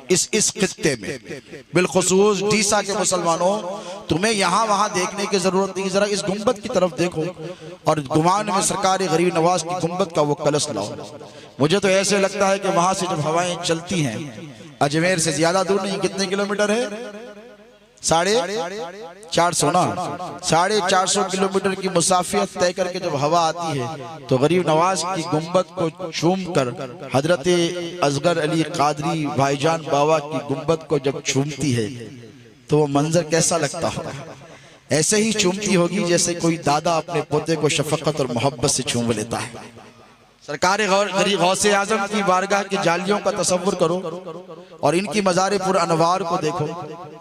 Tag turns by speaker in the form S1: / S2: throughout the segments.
S1: इस खित्ते में, बिलखुसूस डीसा के मुसलमानों, तुम्हें यहाँ वहाँ देखने की जरूरत नहीं, जरा इस गुंबद की तरफ देखो और गुमान में सरकार गरीब नवाज की गुंबद का वो कलश लाओ। मुझे तो ऐसे लगता है कि वहां से जब हवाएं चलती हैं, अजमेर से ज्यादा दूर नहीं, कितने किलोमीटर है, 450 ना, 450 किलोमीटर की मुसाफियत तय करके जब हवा आती है तो गरीब नवाज की गुंबद को चूम कर हजरत असगर अली कादरी भाईजान बाबा की गुंबद को जब चूमती है तो वो मंजर कैसा लगता होगा। ऐसे ही चूमती होगी जैसे कोई दादा अपने पोते को शफकत और मोहब्बत से चूम लेता है। सरकार गौसे आजम की बारगाह की जालियों का तसव्वुर करो और इनकी मज़ारे पुर अनवार को देखो।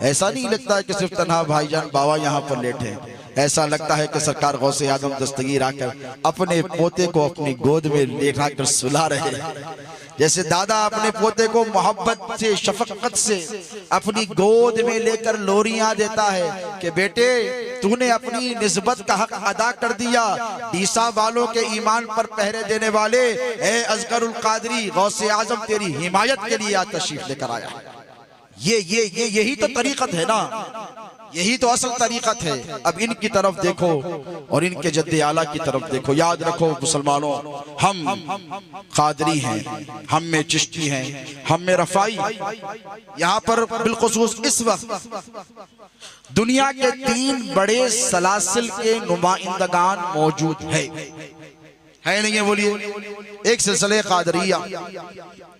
S1: ऐसा नहीं लगता है कि सिर्फ तन्हा भाईजान बाबा यहाँ पर लेटे हैं, ऐसा लगता है कि सरकार गौसे आजम दस्तगीर आकर अपने पोते को अपनी गोद में लेटा कर सुला रहे हैं। जैसे दादा अपने पोते को मोहब्बत से शफकत से अपनी गोद में लेकर लोरियां देता है कि बेटे तूने अपनी निस्बत का हक अदा कर दिया। डीसा वालों के ईमान पर पहरे देने वाले ए असगरुल कादरी गौसे आजम तेरी हिमायत के लिए आज तशरीफ लेकर आया। यही तो तरीकत है ना, यही तो असल तरीकत है। अब इनकी तरफ देखो और इनके जद्दे आला की तरफ देखो। याद रखो मुसलमानों, हम कादरी हैं, हम में चिश्ती हैं, हम में रफाई। यहाँ पर बिलखुसूस इस वक्त दुनिया के 3 बड़े सलासिल के नुमाइंदगान मौजूद है नहीं है, बोलिए। एक सिलसिले कादरिया,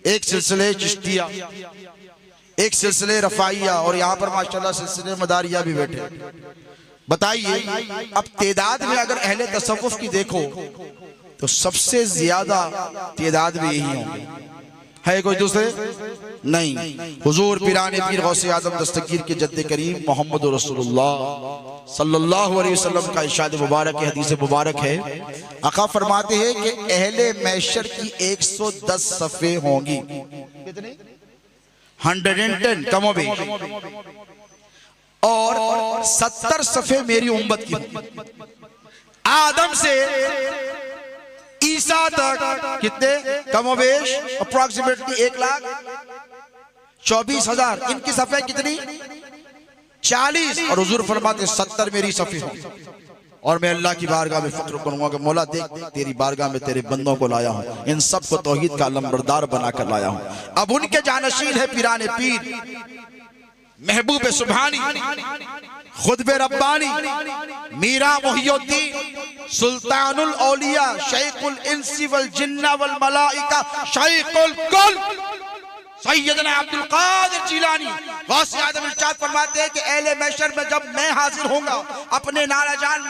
S1: एक सिलसिले चिश्तिया, एक सिलसिले रफाइया और यहाँ पर माशाल्लाह सिलसिले मदारिया भी बैठे। बताइए अब तादाद में अगर अहले तसव्वुफ की देखो तो सबसे ज्यादा तादाद में यही होंगे, है कोई दूसरे नहीं। हुजूर पिराने पीर गौसे आजम दस्तगीर के जद्दे करीम मोहम्मद रसूलुल्लाह सल्लल्लाहु अलैहि वसल्लम का इरशाद मुबारक है, हदीस मुबारक है। आका फरमाते हैं कि अहले महशर की 110 सफ़े होंगी, कितने 110 कमोबेश, और 70 सफ़े मेरी उम्मत की। आदम से ईसा तक कितने कमोबेश अप्रोक्सीमेटली 1,24,000। इनकी सफ़े कितनी 40 और हुजूर फरमाते 70 मेरी सफ़े होंगी। और मैं अल्लाह की बारगाह में फक्र करूंगा कि मौला देख तेरी बारगाह में तेरे बंदों को लाया हूं, इन सब को तौहीद का लंबरदार बनाकर लाया हूं। अब उनके जानशीन है पिराने पीर महबूब सुभानी, खुतबे रब्बानी, मीरा मुहियुद्दीन, सुल्तानुल औलिया, शैखुल इंसी वल जिन्ना वल मलाइका, शैखुल कुल सैयदना अब्दुल कादिर जिलानी गौसे आजम इरशाद फरमाते हैं कि अहले महशर में जब मैं हाजिर होऊंगा अपने नाना जान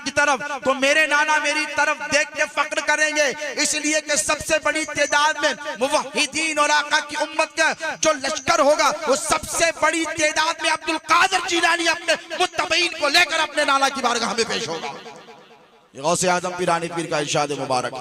S1: की तरफ तो मेरे नाना मेरी तरफ देख के फक्र करेंगे, इसलिए कि सबसे बड़ी तादाद में मुवहिदीन और आका की उम्मत का जो लश्कर होगा वो सबसे बड़ी तादाद में अब्दुल कादिर जिलानी अपने मुत्तबईन को लेकर अपने नाना की बारगाह में पेश होगा। गौसे आजम पिरानी पीर का इरशाद मुबारक।